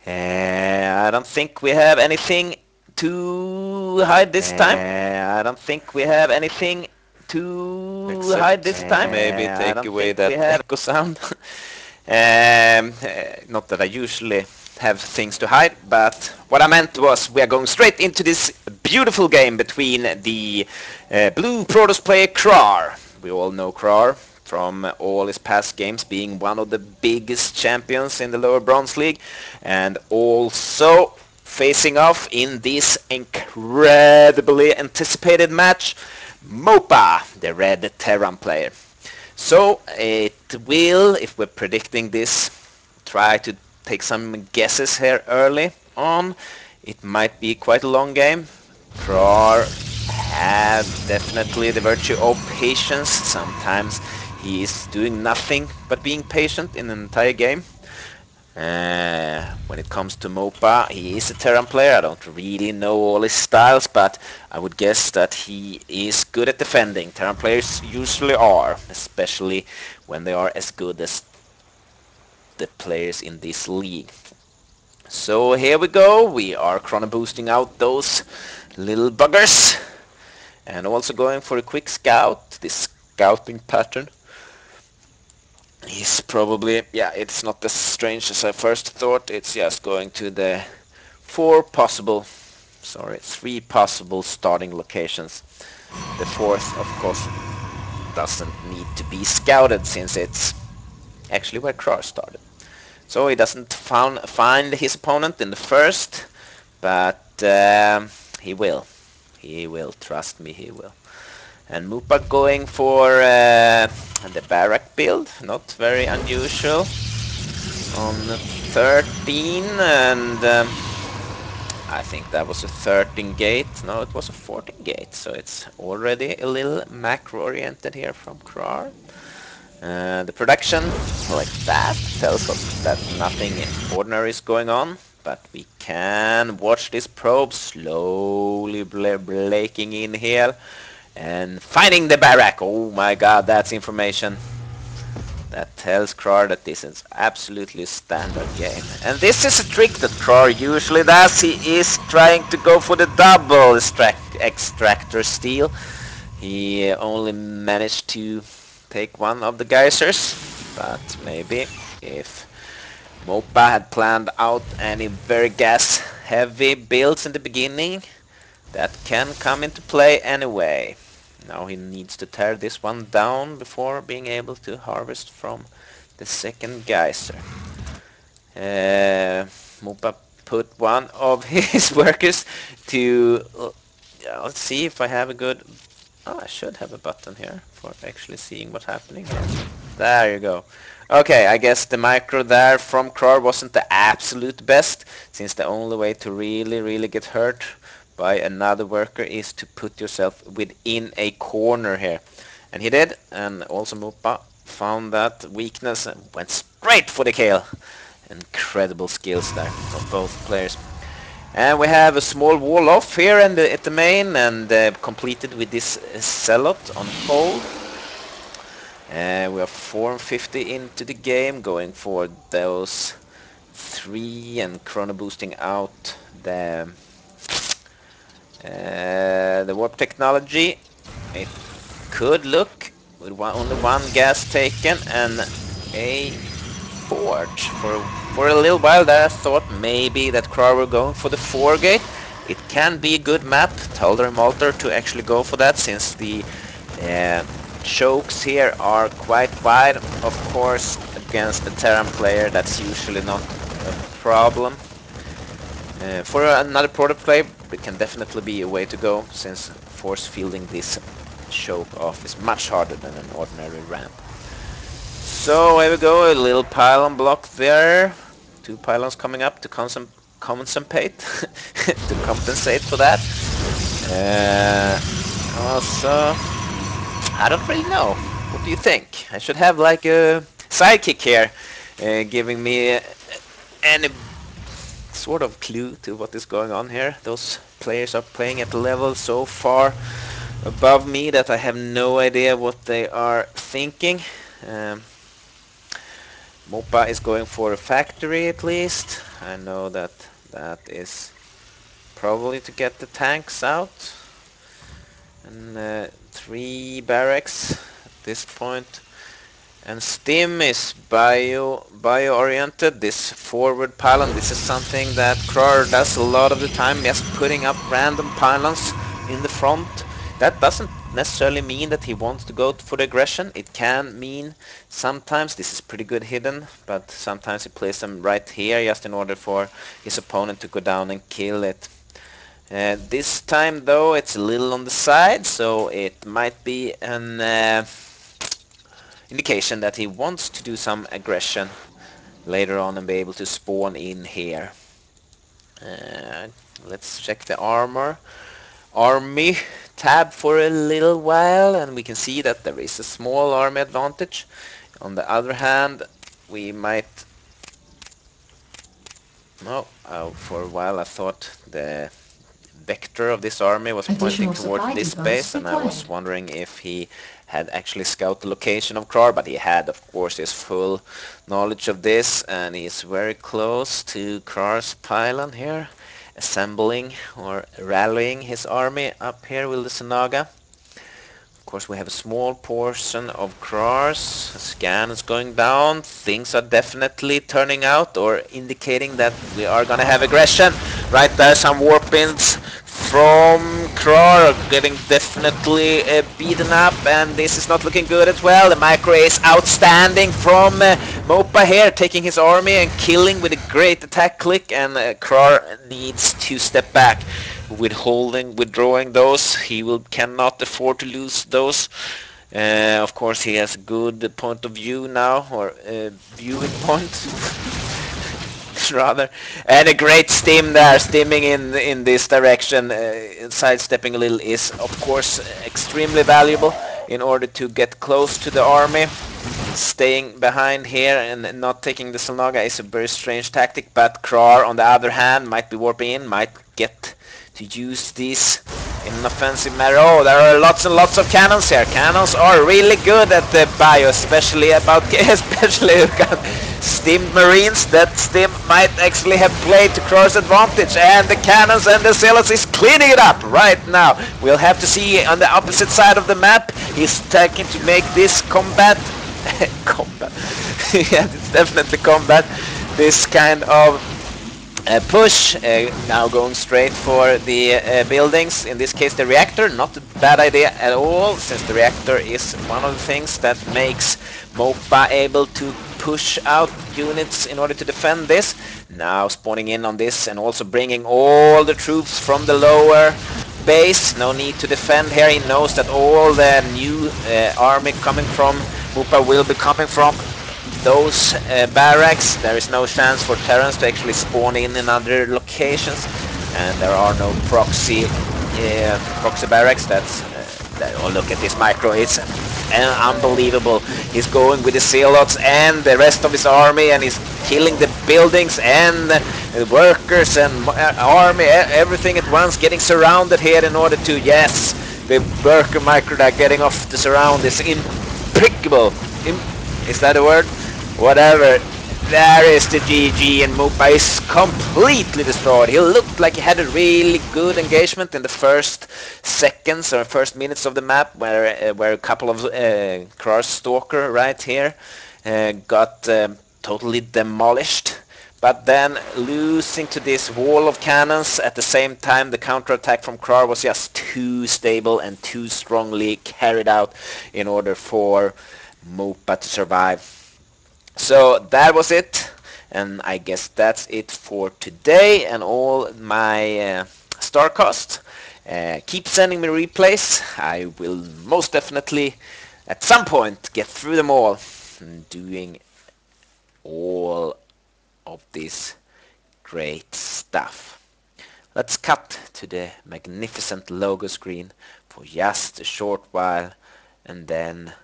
I don't think we have anything to hide this time. I don't think we have anything to hide this time. Maybe I take don't away think we that have echo sound. not that I usually have things to hide, but what I meant was we are going straight into this beautiful game between the blue Protoss player Kraar. We all know Kraar from all his past games being one of the biggest champions in the lower bronze league, and also facing off in this incredibly anticipated match, Mopa, the red Terran player. So it will, if we're predicting this, try to take some guesses here early on. It might be quite a long game. Kraar had definitely the virtue of patience. Sometimes he is doing nothing but being patient in an entire game. When it comes to Mopa, he is a Terran player. I don't really know all his styles, but I would guess that he is good at defending. Terran players usually are, especially when they are as good as the players in this league. So here we go. We are chrono boosting out those little buggers, and also going for a quick scout. This scouting pattern is probably, yeah, it's not as strange as I first thought. It's just going to the three possible starting locations. The fourth, of course, doesn't need to be scouted since it's actually where Kraar started. So he doesn't find his opponent in the first, but he will. He will, trust me, he will. And Mupa going for the barrack build, not very unusual. On 13, and I think that was a 13 gate. No, it was a 14 gate, so it's already a little macro oriented here from Kraar. The production, like that, tells us that nothing ordinary is going on, but we can watch this probe slowly breaking in here and finding the barrack. Oh my god, that's information that tells Kraar that this is absolutely a standard game. And this is a trick that Kraar usually does. He is trying to go for the double extractor steal. He only managed to take one of the geysers, but maybe if Mopa had planned out any very gas heavy builds in the beginning, that can come into play anyway. Now he needs to tear this one down before being able to harvest from the second geyser. Mopa put one of his workers to... let's see if I have a good... Oh, I should have a button here for actually seeing what's happening here. There you go. Okay, I guess the micro there from Kraar wasn't the absolute best, since the only way to really get hurt by another worker is to put yourself within a corner here. And he did, and also Mupa found that weakness and went straight for the kill. Incredible skills there from both players. And we have a small wall off here and at the main, and completed with this Zealot on hold. We are 450 into the game, going for those three and chrono boosting out the warp technology. It could look with only one gas taken and a forge. For a little while there I thought maybe that Kraar were going for the 4 gate. It can be a good map, told Malter to actually go for that, since the chokes here are quite wide. Of course, against a Terran player that's usually not a problem. For another Proto player, it can definitely be a way to go, since force fielding this choke off is much harder than an ordinary ramp. So here we go, a little pylon block there. 2 pylons coming up to compensate to compensate for that. Also, I don't really know. What do you think? I should have like a sidekick here, giving me any sort of clue to what is going on here. Those players are playing at a level so far above me that I have no idea what they are thinking. Mopa is going for a factory at least. I know that that is probably to get the tanks out. And 3 barracks at this point. And Stim is bio-oriented. This forward pylon, this is something that Kraar does a lot of the time, just putting up random pylons in the front. That doesn't necessarily mean that he wants to go for the aggression. It can mean sometimes, this is pretty good hidden, but sometimes he plays them right here just in order for his opponent to go down and kill it. This time though it's a little on the side, so it might be an indication that he wants to do some aggression later on and be able to spawn in here. Uh, let's check the army tab for a little while, and we can see that there is a small army advantage. On the other hand, we might... No, for a while I thought the vector of this army was pointing towards this base, and I was wondering if he had actually scouted the location of Kraar, but he had, of course, his full knowledge of this, and he's very close to Kraar's pylon here, assembling or rallying his army up here with the Sanaga. Of course, we have a small portion of Kraar's. Scan is going down. Things are definitely turning out or indicating that we are going to have aggression. Right there, some warp-ins from Kraar are getting definitely beaten up, and this is not looking good as well. The micro is outstanding from Mopa here, taking his army and killing with a great attack click, and Kraar needs to step back. Withdrawing those, he cannot afford to lose those. Of course, he has a good point of view now, or viewing point, rather, and a great stim there, stimming in this direction. Sidestepping a little is, of course, extremely valuable in order to get close to the army. Staying behind here and not taking the Salnaga is a very strange tactic, but Kraar, on the other hand, might be warping in, might get to use these in an offensive manner. Oh, there are lots and lots of cannons here. Cannons are really good at the bio, especially stimmed marines. That stim might actually have played to Kraar's advantage, and the cannons and the zealots is cleaning it up right now. We'll have to see on the opposite side of the map. He's taking to make this combat. Combat. Yeah, it's definitely combat. This kind of push, now going straight for the buildings, in this case the reactor. Not a bad idea at all, since the reactor is one of the things that makes Mopa able to push out units in order to defend this. Now spawning in on this and also bringing all the troops from the lower base. No need to defend here. He knows that all the new army coming from Mopa will be coming from those barracks. There is no chance for Terrans to actually spawn in other locations, and there are no proxy barracks. That's oh, look at this micro, it's unbelievable. He's going with the zealots and the rest of his army, and he's killing the buildings and the workers and army, everything at once, getting surrounded here in order to, yes, the worker micro are getting off the surround is impeccable. Is that a word? Whatever. There is the GG, and Mopa is completely destroyed. He looked like he had a really good engagement in the first seconds or first minutes of the map, where a couple of Kraar Stalker right here got totally demolished. But then losing to this wall of cannons at the same time, the counterattack from Kraar was just too stable and too strongly carried out in order for Mopa to survive. So that was it, and I guess that's it for today and all my StarCast. Keep sending me replays. I will most definitely at some point get through them all, doing all of this great stuff. Let's cut to the magnificent logo screen for just a short while, and then